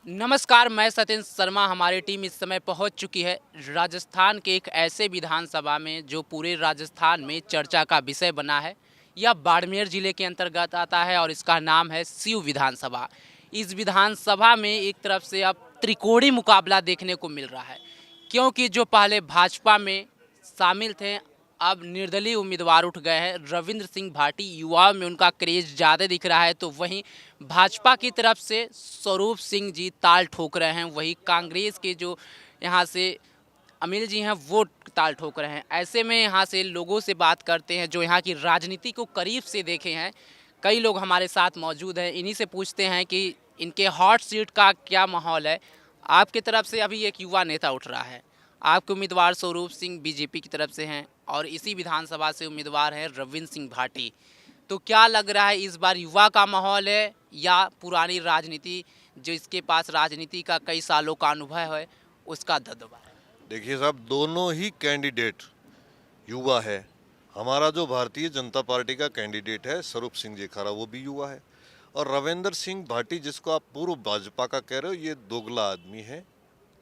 नमस्कार, मैं सत्येंद्र शर्मा। हमारी टीम इस समय पहुंच चुकी है राजस्थान के एक ऐसे विधानसभा में जो पूरे राजस्थान में चर्चा का विषय बना है। यह बाड़मेर जिले के अंतर्गत आता है और इसका नाम है सीऊ विधानसभा। इस विधानसभा में एक तरफ से अब त्रिकोणीय मुकाबला देखने को मिल रहा है, क्योंकि जो पहले भाजपा में शामिल थे अब निर्दलीय उम्मीदवार उठ गए हैं। रविंद्र सिंह भाटी, युवाओं में उनका क्रेज ज़्यादा दिख रहा है, तो वहीं भाजपा की तरफ से स्वरूप सिंह जी ताल ठोक रहे हैं। वहीं कांग्रेस के जो यहाँ से अनिल जी हैं वो ताल ठोक रहे हैं। ऐसे में यहाँ से लोगों से बात करते हैं जो यहाँ की राजनीति को करीब से देखे हैं। कई लोग हमारे साथ मौजूद हैं, इन्हीं से पूछते हैं कि इनके हॉट सीट का क्या माहौल है। आपकी तरफ से अभी एक युवा नेता उठ रहा है, आपके उम्मीदवार स्वरूप सिंह बीजेपी की तरफ से हैं और इसी विधानसभा से उम्मीदवार हैं रविंद्र सिंह भाटी। तो क्या लग रहा है, इस बार युवा का माहौल है या पुरानी राजनीति, जो इसके पास राजनीति का कई सालों का अनुभव है, उसका दबदबा है? देखिए साहब, दोनों ही कैंडिडेट युवा है। हमारा जो भारतीय जनता पार्टी का कैंडिडेट है स्वरूप सिंह जी खारा, वो भी युवा है। और रविंद्र सिंह भाटी, जिसको आप पूर्व भाजपा का कह रहे हो, ये दोगला आदमी है।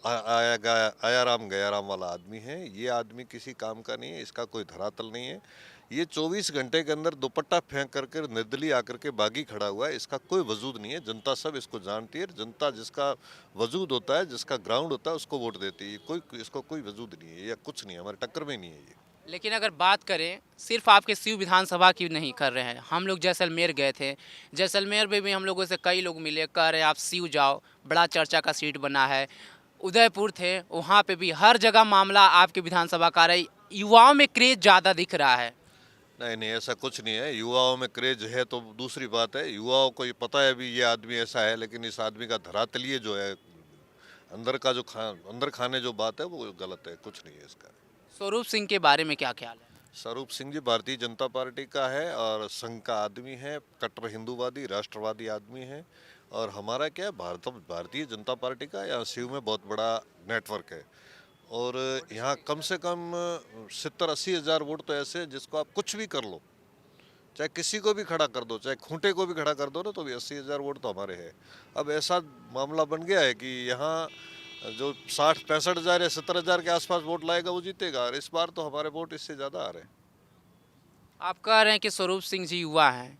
आया राम गया राम वाला आदमी है। ये आदमी किसी काम का नहीं है, इसका कोई धरातल नहीं है। ये 24 घंटे के अंदर दुपट्टा फेंक करके निर्दलीय आकर के बागी खड़ा हुआ है। इसका कोई वजूद नहीं है। जनता सब इसको जानती है। जनता जिसका वजूद होता है, जिसका ग्राउंड होता है, उसको वोट देती है। कोई इसको कोई वजूद नहीं है या कुछ नहीं है, हमारे टक्कर में नहीं है ये। लेकिन अगर बात करें, सिर्फ आपके सीऊ विधानसभा की नहीं कर रहे हैं, हम लोग जैसलमेर गए थे। जैसलमेर में भी हम लोगों से कई लोग मिले, कह रहे आप सीऊ जाओ, बड़ा चर्चा का सीट बना है। उदयपुर थे, वहाँ पे भी हर जगह मामला आपके विधानसभा का रहा है। युवाओं में क्रेज ज़्यादा दिख रहा है। नहीं नहीं, ऐसा कुछ नहीं है। युवाओं में क्रेज है तो दूसरी बात है। युवाओं को ये पता है अभी ये आदमी ऐसा है, लेकिन इस आदमी का धरातलीय जो है, अंदर का जो अंदर खाने जो बात है, वो गलत है। कुछ नहीं है इसका। स्वरूप सिंह के बारे में क्या ख्याल है? स्वरूप सिंह जी भारतीय जनता पार्टी का है और संघ का आदमी है। कट्टर हिंदूवादी राष्ट्रवादी आदमी है। और हमारा क्या है, भारतीय जनता पार्टी का यहाँ सीयू में बहुत बड़ा नेटवर्क है। और यहाँ कम से कम 70-80 हज़ार वोट तो ऐसे हैं जिसको आप कुछ भी कर लो, चाहे किसी को भी खड़ा कर दो, चाहे खूंटे को भी खड़ा कर दो ना, तो भी 80 हज़ार वोट तो हमारे हैं। अब ऐसा मामला बन गया है कि यहाँ जो 60-65 हज़ार या 70 हज़ार के आसपास वोट लाएगा वो जीतेगा। और इस बार तो हमारे वोट इससे ज़्यादा आ रहे हैं। आप कह रहे हैं कि स्वरूप सिंह जी युवा हैं।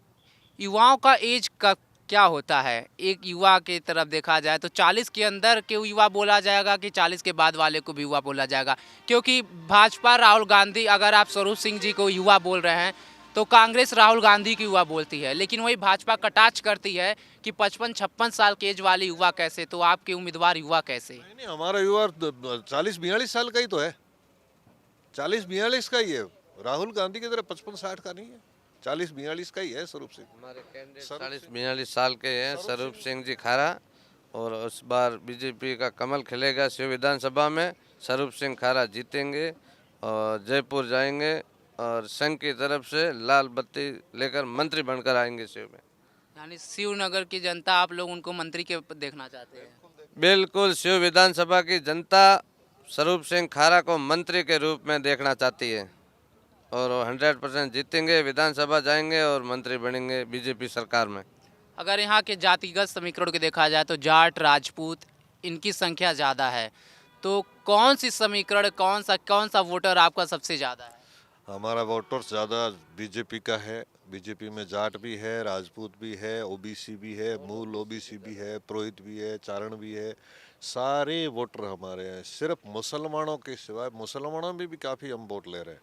युवाओं का एज का क्या होता है? एक युवा की तरफ देखा जाए तो 40 के अंदर के युवा बोला जाएगा कि 40 के बाद वाले को भी युवा बोला जाएगा? क्योंकि भाजपा राहुल गांधी, अगर आप स्वरूप सिंह जी को युवा बोल रहे हैं तो कांग्रेस राहुल गांधी की युवा बोलती है, लेकिन वही भाजपा कटाक्ष करती है कि 55-56 साल के एज वाले युवा कैसे, तो आपके उम्मीदवार युवा कैसे? नहीं नहीं, हमारा युवा 40-42 साल का ही तो है। 40-42 का ही है। राहुल गांधी की तरह 55-60 का नहीं है, 40-42 का ही है स्वरूप सिंह। हमारे कैंडिडेट 40-42 साल के हैं, स्वरूप सिंह जी खारा। और इस बार बीजेपी का कमल खिलेगा शिव विधानसभा में। स्वरूप सिंह खारा जीतेंगे और जयपुर जाएंगे और संघ की तरफ से लाल बत्ती लेकर मंत्री बनकर आएंगे शिव में। यानी शिवनगर की जनता, आप लोग उनको मंत्री के देखना चाहते हैं? बिल्कुल, शिव विधानसभा की जनता स्वरूप सिंह खारा को मंत्री के रूप में देखना चाहती है और वो 100% जीतेंगे, विधानसभा जाएंगे और मंत्री बनेंगे बीजेपी सरकार में। अगर यहाँ के जातिगत समीकरण को देखा जाए तो जाट, राजपूत, इनकी संख्या ज़्यादा है, तो कौन सी समीकरण, कौन सा वोटर आपका सबसे ज़्यादा है? हमारा वोटर ज़्यादा बीजेपी का है। बीजेपी में जाट भी है, राजपूत भी है, ओबीसी भी है, मूल ओबीसी भी है, पुरोहित भी है, चारण भी है। सारे वोटर हमारे हैं। सिर्फ मुसलमानों के सिवाय, मुसलमानों में भी काफ़ी हम वोट ले रहे हैं।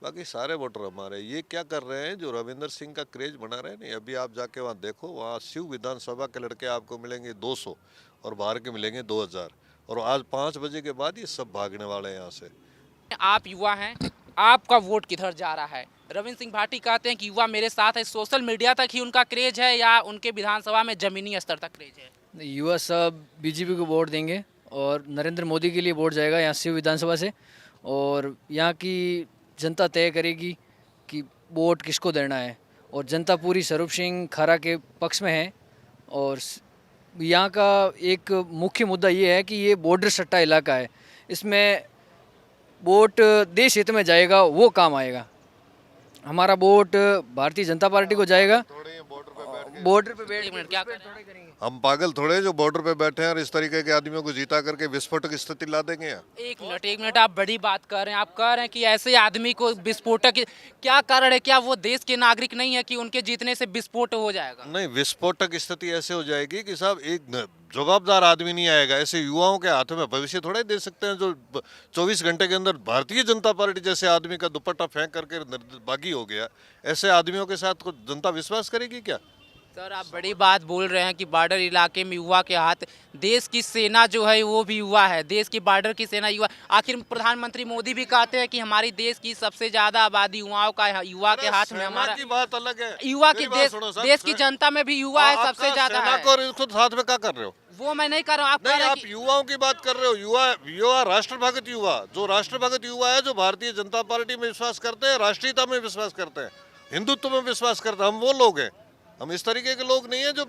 बाकी सारे वोटर हमारे। ये क्या कर रहे हैं, जो रविंद्र सिंह का क्रेज बना रहे हैं नहीं, अभी आप जाके वहाँ देखो, वहाँ शिव विधानसभा के लड़के आपको मिलेंगे 200 और बाहर के मिलेंगे 2000। और आज 5 बजे के बाद ये सब भागने वाले हैं यहाँ से। आप युवा हैं, आपका वोट किधर जा रहा है? रविंद्र सिंह भाटी कहते हैं कि युवा मेरे साथ है, सोशल मीडिया तक ही उनका क्रेज है या उनके विधानसभा में जमीनी स्तर तक क्रेज है? युवा सब बीजेपी को वोट देंगे और नरेंद्र मोदी के लिए वोट जाएगा यहाँ से विधानसभा से। और यहाँ की जनता तय करेगी कि वोट किसको देना है। और जनता पूरी स्वरूप सिंह खारा के पक्ष में है। और यहाँ का एक मुख्य मुद्दा ये है कि ये बॉर्डर सट्टा इलाका है, इसमें वोट देश हित में जाएगा, वो काम आएगा। हमारा वोट भारतीय जनता पार्टी को जाएगा। बॉर्डर पे बैठ एक मिनट, क्या करें? हम पागल थोड़े हैं जो बॉर्डर पे बैठे हैं और इस तरीके के आदमियों को जीता करके विस्फोटक स्थिति ला देंगे यहाँ। एक मिनट, आप बड़ी बात कर रहे हैं। आप कह रहे हैं कि ऐसे आदमी को विस्फोटक, क्या कारण है? क्या वो देश के नागरिक नहीं है कि उनके जीतने से विस्फोट हो जाएगा? नहीं, विस्फोटक स्थिति ऐसे हो जाएगी कि साहब एक जवाबदार आदमी नहीं आएगा। ऐसे युवाओं के हाथों में भविष्य थोड़ा ही दे सकते हैं जो 24 घंटे के अंदर भारतीय जनता पार्टी जैसे आदमी का दुपट्टा फेंक करके बागी हो गया। ऐसे आदमियों के साथ जनता विश्वास करेगी क्या? सर, आप बड़ी बात बोल रहे हैं कि बॉर्डर इलाके में युवा के हाथ, देश की सेना जो है वो भी युवा है, देश की बॉर्डर की सेना युवा। आखिर प्रधानमंत्री मोदी भी कहते हैं कि हमारी देश की सबसे ज्यादा आबादी युवाओं का, युवा के हाथ में। सेना हमारा की बात अलग है। युवा की मेरी बात देश सुनो साहब, देश की जनता में भी युवा है, सबसे ज्यादा सेना है। को और इसको साथ में क्या कर रहे हो? वो मैं नहीं कर रहा हूँ, आप कह नहीं, रहे हैं आप कि युवाओं की बात कर रहे हो। युवा राष्ट्रभगत युवा, जो राष्ट्रभगत युवा है, जो भारतीय जनता पार्टी में विश्वास करते हैं, राष्ट्रीयता में विश्वास करते हैं, हिंदुत्व में विश्वास करते हैं, हम वो लोग हैं। हम इस तरीके के लोग नहीं है जो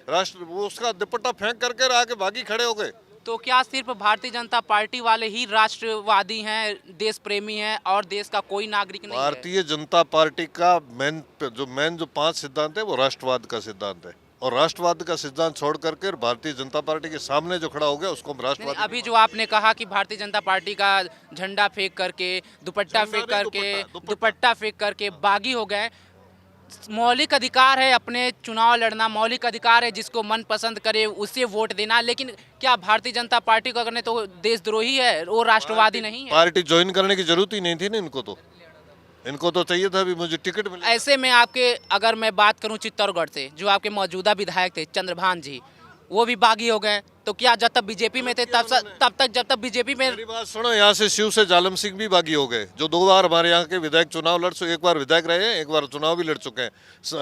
राष्ट्र वो उसका दुपट्टा फेंक करके आके बागी खड़े हो गए। तो क्या सिर्फ भारतीय जनता पार्टी वाले ही राष्ट्रवादी हैं, देश प्रेमी हैं, और देश का कोई नागरिक नहीं है? भारतीय जनता पार्टी का मेन जो 5 सिद्धांत है वो राष्ट्रवाद का सिद्धांत है, और राष्ट्रवाद का सिद्धांत छोड़ करके भारतीय जनता पार्टी के सामने जो खड़ा हो गया उसको हम नहीं, राष्ट्रवादी। अभी जो आपने कहा कि भारतीय जनता पार्टी का झंडा फेंक करके, दुपट्टा फेंक नहीं, करके, दुपट्टा। दुपट्टा फेंक करके बागी हो गए। मौलिक अधिकार है अपने चुनाव लड़ना, मौलिक अधिकार है जिसको मन पसंद करे उसे वोट देना, लेकिन क्या भारतीय जनता पार्टी को करने तो देशद्रोही है, वो राष्ट्रवादी नहीं है? पार्टी ज्वाइन करने की जरूरत ही नहीं थी ना इनको तो चाहिए था अभी मुझे टिकट मिले। ऐसे में आपके, अगर मैं बात करूं चित्तौड़गढ़ से, जो आपके मौजूदा विधायक थे चंद्रभान जी, वो भी बागी हो गए। तो क्या जब तक बीजेपी में थे तब तक जब तक बीजेपी में। मेरी बात सुनो, यहाँ से शिव से जालम सिंह भी बागी हो गए, जो 2 बार हमारे यहाँ के विधायक चुनाव लड़ चुके, एक बार विधायक रहे हैं, एक बार चुनाव भी लड़ चुके हैं।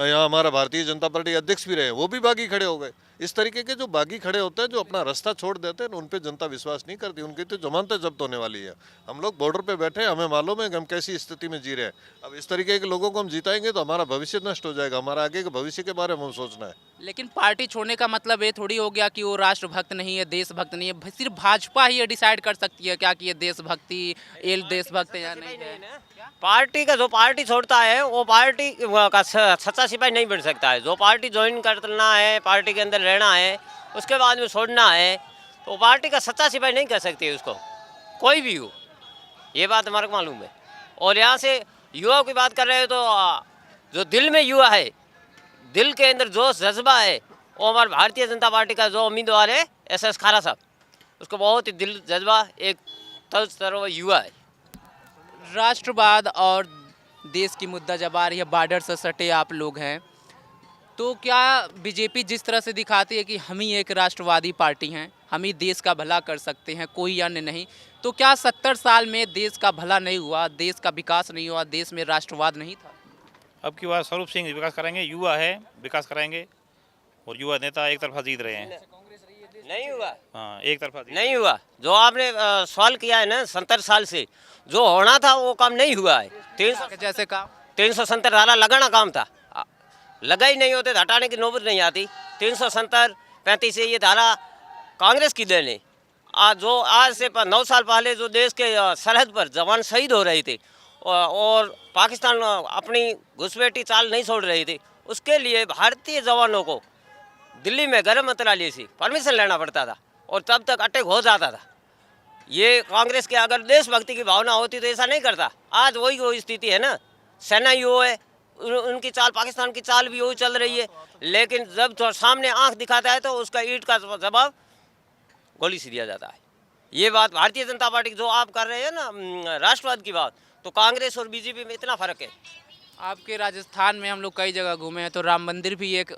यहाँ हमारा भारतीय जनता पार्टी अध्यक्ष भी रहे हैं, वो भी बागी खड़े हो गए। इस तरीके के जो बागी खड़े होते हैं, जो अपना रास्ता छोड़ देते हैं, उन पे जनता विश्वास नहीं करती। उनकी तो जमानतें जब्त होने वाली है। हम लोग बॉर्डर पे बैठे हैं, हमें मालूम है कि हम कैसी स्थिति में जी रहे हैं। अब इस तरीके के लोगों को हम जिताएंगे तो हमारा भविष्य नष्ट हो जाएगा। हमारा आगे के भविष्य के बारे में हम सोचना है। लेकिन पार्टी छोड़ने का मतलब ये थोड़ी हो गया कि वो राष्ट्रभक्त नहीं है, देशभक्त नहीं है। सिर्फ भाजपा ही ये डिसाइड कर सकती है क्या कि ये देशभक्ति, ये देशभक्त या नहीं है। पार्टी का जो पार्टी छोड़ता है वो पार्टी का सच्चा सिपाही नहीं बन सकता है। जो पार्टी ज्वाइन करना है, पार्टी के अंदर रहना है, उसके बाद में छोड़ना है, तो पार्टी का सच्चा सिपाही नहीं कर सकती है उसको, कोई भी हो। ये बात हमारे को मालूम है। और यहाँ से युवाओं की बात कर रहे हो तो जो दिल में युवा है, दिल के अंदर जोश जज्बा है, वो हमारे भारतीय जनता पार्टी का जो उम्मीदवार है SS खारा साहब, उसको बहुत ही दिल जज्बा, एक तरह युवा है। राष्ट्रवाद और देश की मुद्दा जब आ रही है, बॉर्डर से सटे आप लोग हैं, तो क्या बीजेपी जिस तरह से दिखाती है कि हम ही एक राष्ट्रवादी पार्टी हैं, हम ही देश का भला कर सकते हैं, कोई अन्य नहीं, तो क्या 70 साल में देश का भला नहीं हुआ, देश का विकास नहीं हुआ, देश में राष्ट्रवाद नहीं था? अब की बार स्वरूप सिंह विकास कराएंगे, युवा है विकास कराएंगे, और युवा नेता एक तरफा जीत रहे हैं। नहीं हुआ। हाँ, एक तरफा नहीं हुआ। जो आपने सवाल किया है ना, 70 साल से जो होना था वो काम नहीं हुआ है। 300 जैसे कहा 370 धारा लगाना काम था, लगा ही नहीं होते तो हटाने की नौबत नहीं आती। 370 35 से ये धारा कांग्रेस की देन है। आज से 9 साल पहले जो देश के सरहद पर जवान शहीद हो रहे थे और पाकिस्तान अपनी घुसपैठी चाल नहीं छोड़ रही थी, उसके लिए भारतीय जवानों को दिल्ली में गृह मंत्रालय से परमिशन लेना पड़ता था और तब तक अटैक हो जाता था। ये कांग्रेस के अगर देशभक्ति की भावना होती तो ऐसा नहीं करता। आज वही स्थिति है ना, सेना ही वो है, उनकी चाल, पाकिस्तान की चाल भी वही चल रही है, लेकिन जब तो सामने आंख दिखाता है तो उसका ईंट का जवाब गोली से दिया जाता है। ये बात भारतीय जनता पार्टी जो आप कर रहे हैं ना राष्ट्रवाद की बात, तो कांग्रेस और बीजेपी में इतना फर्क है। आपके राजस्थान में हम लोग कई जगह घूमे हैं, तो राम मंदिर भी एक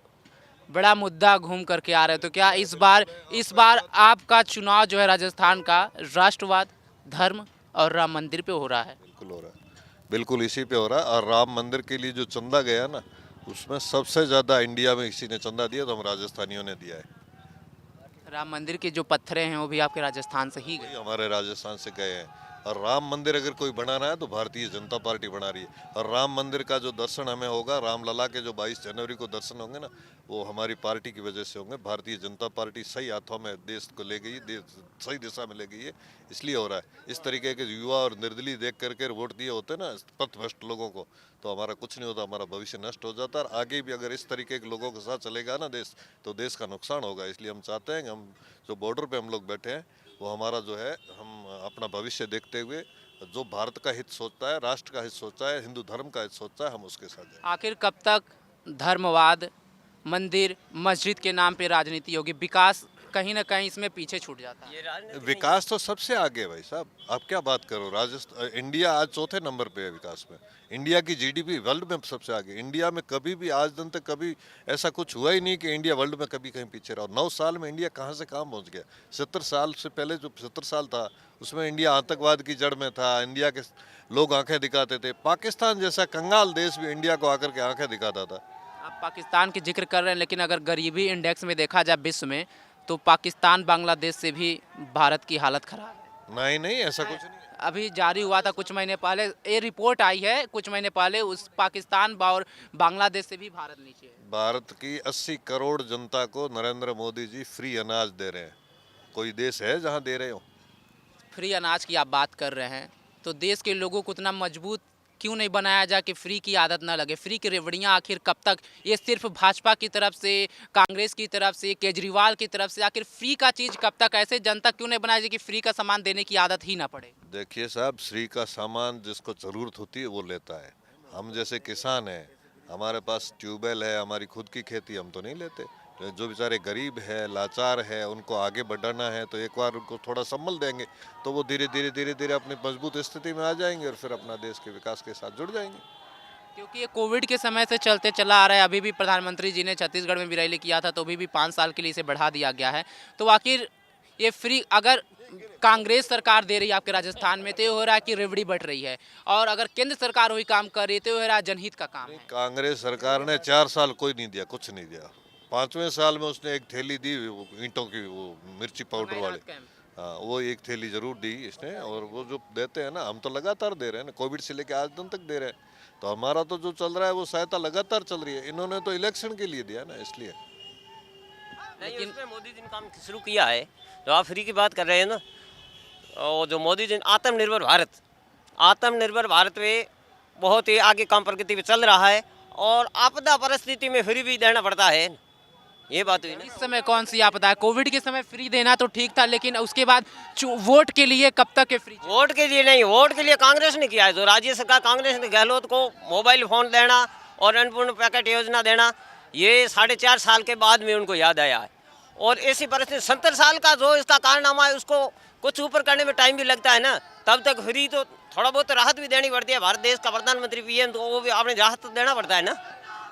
बड़ा मुद्दा घूम करके आ रहे हैं। तो क्या इस बार आपका चुनाव जो है राजस्थान का राष्ट्रवाद, धर्म और राम मंदिर पे हो रहा है? बिल्कुल हो रहा है, बिल्कुल इसी पे हो रहा है। और राम मंदिर के लिए जो चंदा गया ना, उसमें सबसे ज़्यादा इंडिया में किसी ने चंदा दिया तो हम राजस्थानियों ने दिया है। राम मंदिर के जो पत्थरें हैं वो भी आपके राजस्थान से ही गए? हमारे राजस्थान से गए हैं। और राम मंदिर अगर कोई बनाना है तो भारतीय जनता पार्टी बना रही है। और राम मंदिर का जो दर्शन हमें होगा, रामलला के जो 22 जनवरी को दर्शन होंगे ना, वो हमारी पार्टी की वजह से होंगे। भारतीय जनता पार्टी सही हाथों में देश को ले गई, सही दिशा में ले गई है, इसलिए हो रहा है। इस तरीके के युवा और निर्दलीय देख करके वोट दिए होते ना पथभ्रष्ट लोगों को, तो हमारा कुछ नहीं होता, हमारा भविष्य नष्ट हो जाता है। और आगे भी अगर इस तरीके के लोगों के साथ चलेगा ना देश, तो देश का नुकसान होगा। इसलिए हम चाहते हैं कि हम जो बॉर्डर पे हम लोग बैठे हैं, वो हमारा जो है, हम अपना भविष्य देखते हुए जो भारत का हित सोचता है, राष्ट्र का हित सोचता है, हिंदू धर्म का हित सोचता है, हम उसके साथ जाएं। आखिर कब तक धर्मवाद, मंदिर, मस्जिद के नाम पे राजनीति होगी? विकास कहीं ना कहीं इसमें पीछे छूट जाता है। ये राजनीति विकास तो सबसे आगे है भाई साहब, आप क्या बात करो। राजस्थान, इंडिया आज चौथे नंबर पे है विकास में। इंडिया की जीडीपी वर्ल्ड में सबसे आगे। इंडिया में कभी भी आज दिन तक कभी ऐसा कुछ हुआ ही नहीं कि इंडिया वर्ल्ड में कभी कहीं पीछे रहा। 9 साल में इंडिया कहाँ से कहाँ पहुँच गया। 70 साल से पहले जो 70 साल था, उसमें इंडिया आतंकवाद की जड़ में था। इंडिया के लोग आंखें दिखाते थे। पाकिस्तान जैसा कंगाल देश भी इंडिया को आकर के आंखें दिखाता था। आप पाकिस्तान की जिक्र कर रहे हैं, लेकिन अगर गरीबी इंडेक्स में देखा जाए विश्व में, तो पाकिस्तान बांग्लादेश से भी भारत की हालत खराब है। नहीं नहीं, ऐसा कुछ नहीं। अभी जारी हुआ था कुछ महीने पहले, ये रिपोर्ट आई है कुछ महीने पहले, उस पाकिस्तान और बांग्लादेश से भी भारत नीचे है। भारत की 80 करोड़ जनता को नरेंद्र मोदी जी फ्री अनाज दे रहे हैं। कोई देश है जहां दे रहे हो? फ्री अनाज की आप बात कर रहे हैं, तो देश के लोगों को उतना मजबूत क्यों नहीं बनाया जाए कि फ्री की आदत ना लगे? फ्री की रेवड़ियाँ आखिर कब तक? ये सिर्फ भाजपा की तरफ से, कांग्रेस की तरफ से, केजरीवाल की तरफ से, आखिर फ्री का चीज़ कब तक? ऐसे जनता क्यों नहीं बनाई जाए कि फ्री का सामान देने की आदत ही ना पड़े? देखिए साहब, फ्री का सामान जिसको ज़रूरत होती है वो लेता है। हम जैसे किसान हैं, हमारे पास ट्यूबवेल है, हमारी खुद की खेती, हम तो नहीं लेते। जो बेचारे गरीब है, लाचार है, उनको आगे बढ़ाना है, तो एक बार उनको थोड़ा संभल देंगे तो वो धीरे धीरे धीरे धीरे अपनी मजबूत स्थिति में आ जाएंगे और फिर अपना देश के विकास के साथ जुड़ जाएंगे। क्योंकि ये कोविड के समय से चलते चला आ रहा है। अभी भी प्रधानमंत्री जी ने छत्तीसगढ़ में भी रैली किया था, तो अभी भी 5 साल के लिए इसे बढ़ा दिया गया है। तो आखिर ये फ्री अगर कांग्रेस सरकार दे रही है आपके राजस्थान में, तो ये हो रहा है कि रेवड़ी बढ़ रही है, और अगर केंद्र सरकार वही काम कर रही है, तो ये हो रहा है जनहित का काम है। कांग्रेस सरकार ने 4 साल कोई नहीं दिया, कुछ नहीं दिया। 5वें साल में उसने एक थैली दी, वो ईंटों की, वो मिर्ची पाउडर वाली। हाँ, वो एक थैली जरूर दी इसने। और वो जो देते हैं ना, हम तो लगातार दे रहे हैं ना, कोविड से लेकर आज दिन तक दे रहे हैं। तो हमारा तो जो चल रहा है वो सहायता लगातार चल रही है। इन्होंने तो इलेक्शन के लिए दिया ना, इसलिए। लेकिन उसमें मोदी जी ने काम शुरू किया है। जो आप फ्री की बात कर रहे हैं ना, और जो मोदी जी ने आत्मनिर्भर भारत में बहुत ही आगे काम प्रगति पे चल रहा है, और आपदा परिस्थिति में फ्री भी देना पड़ता है। ये बात हुई ना। इस समय कौन सी आपदा है? कोविड के समय फ्री देना तो ठीक था, लेकिन उसके बाद वोट के लिए कब तक है फ्री? वोट के लिए नहीं, वोट के लिए कांग्रेस ने किया है। जो राज्य सरकार कांग्रेस ने गहलोत को मोबाइल फोन देना और अन्नपूर्ण पैकेट योजना देना, ये 4.5 साल के बाद में उनको याद आया है। और ऐसी परिस्थिति 70 साल का जो इसका कारनामा है, उसको कुछ ऊपर करने में टाइम भी लगता है ना। तब तक फ्री तो थोड़ा बहुत राहत भी देनी पड़ती है। भारत देश का प्रधानमंत्री पीएम, तो वो भी आपने राहत तो देना पड़ता है ना।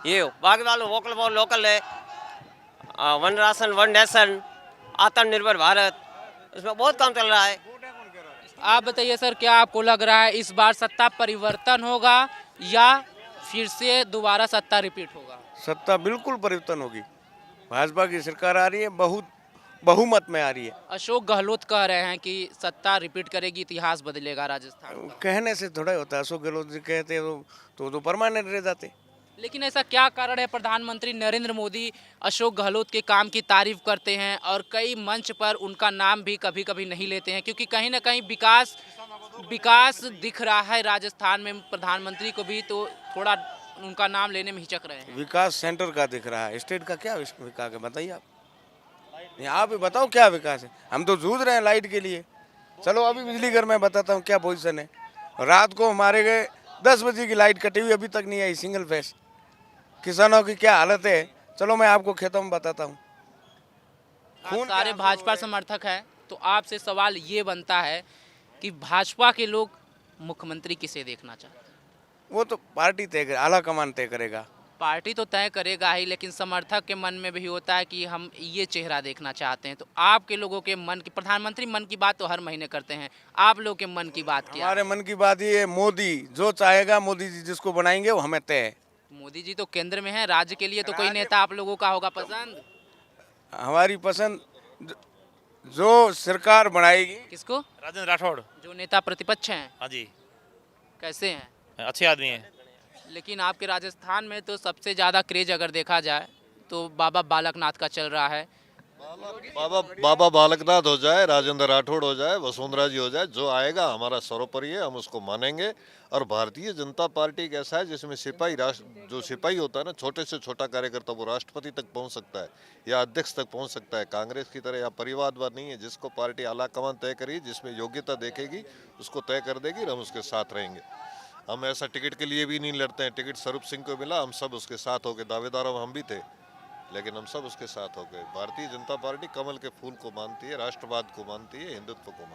ये बाकी वालों वोकल फॉर लोकल है, वन राशन वन नेशन, आत्मनिर्भर भारत, इसमें बहुत काम चल रहा है। आप बताइए सर, क्या आपको लग रहा है इस बार सत्ता परिवर्तन होगा या फिर से दोबारा सत्ता रिपीट होगा? सत्ता बिल्कुल परिवर्तन होगी। भाजपा की सरकार आ रही है, बहुमत में आ रही है। अशोक गहलोत कह रहे हैं कि सत्ता रिपीट करेगी, इतिहास बदलेगा राजस्थान का। कहने से थोड़ा होता है। अशोक गहलोत जी कहते तो परमानेंट रह जाते। लेकिन ऐसा क्या कारण है? प्रधानमंत्री नरेंद्र मोदी अशोक गहलोत के काम की तारीफ करते हैं और कई मंच पर उनका नाम भी कभी कभी नहीं लेते हैं, क्योंकि कहीं ना कहीं विकास दिख रहा है राजस्थान में। प्रधानमंत्री को भी तो थोड़ा उनका नाम लेने में हिचक रहे हैं। विकास सेंटर का दिख रहा है, स्टेट का क्या विकास है बताइए आप। आप ही बताओ क्या विकास है। हम तो जूझ रहे हैं लाइट के लिए। चलो अभी बिजली घर में बताता हूँ क्या पोजीशन है। रात को हमारे गए 10 बजे की लाइट कटी हुई, अभी तक नहीं आई, सिंगल फेस। किसानों की क्या हालत है, चलो मैं आपको खेतों में बताता हूँ। आप सारे भाजपा समर्थक हैं, तो आपसे सवाल ये बनता है कि भाजपा के लोग मुख्यमंत्री किसे देखना चाहते हैं? वो तो पार्टी तय करे, आला कमान तय करेगा। पार्टी तो तय करेगा ही, लेकिन समर्थक के मन में भी होता है कि हम ये चेहरा देखना चाहते हैं। तो आपके लोगों के मन की, प्रधानमंत्री मन की बात तो हर महीने करते हैं, आप लोग के मन की बात क्या है? हमारे मन की बात ये है, मोदी जो चाहेगा, मोदी जी जिसको बनाएंगे वो हमें तय है। मोदी जी तो केंद्र में है, राज्य के लिए तो कोई नेता आप लोगों का होगा पसंद? हमारी पसंद जो सरकार बनाएगी। किसको? राजेंद्र राठौड़। जो नेता प्रतिपक्ष हैं, हाँ जी, कैसे हैं? अच्छे आदमी हैं। लेकिन आपके राजस्थान में तो सबसे ज़्यादा क्रेज अगर देखा जाए तो बाबा बालकनाथ का चल रहा है। बाबा बालकनाथ हो जाए, राजेंद्र राठौड़ हो जाए, वसुंधरा जी हो जाए, जो आएगा हमारा सर्वोपरि है, हम उसको मानेंगे। और भारतीय जनता पार्टी एक ऐसा है जिसमें सिपाही राष्ट्र जो सिपाही होता है ना, छोटे से छोटा कार्यकर्ता वो राष्ट्रपति तक पहुंच सकता है या अध्यक्ष तक पहुंच सकता है। कांग्रेस की तरह या परिवारवाद नहीं है, जिसको पार्टी आलाकमान तय करेगी, जिसमें योग्यता देखेगी उसको तय कर देगी और हम उसके साथ रहेंगे। हम ऐसा टिकट के लिए भी नहीं लड़ते हैं। टिकट स्वरूप सिंह को मिला, हम सब उसके साथ हो गए, दावेदार हम भी थे, लेकिन हम सब उसके साथ हो गए। भारतीय जनता पार्टी कमल के फूल को मानती है, राष्ट्रवाद को मानती है, हिंदुत्व को मानती है।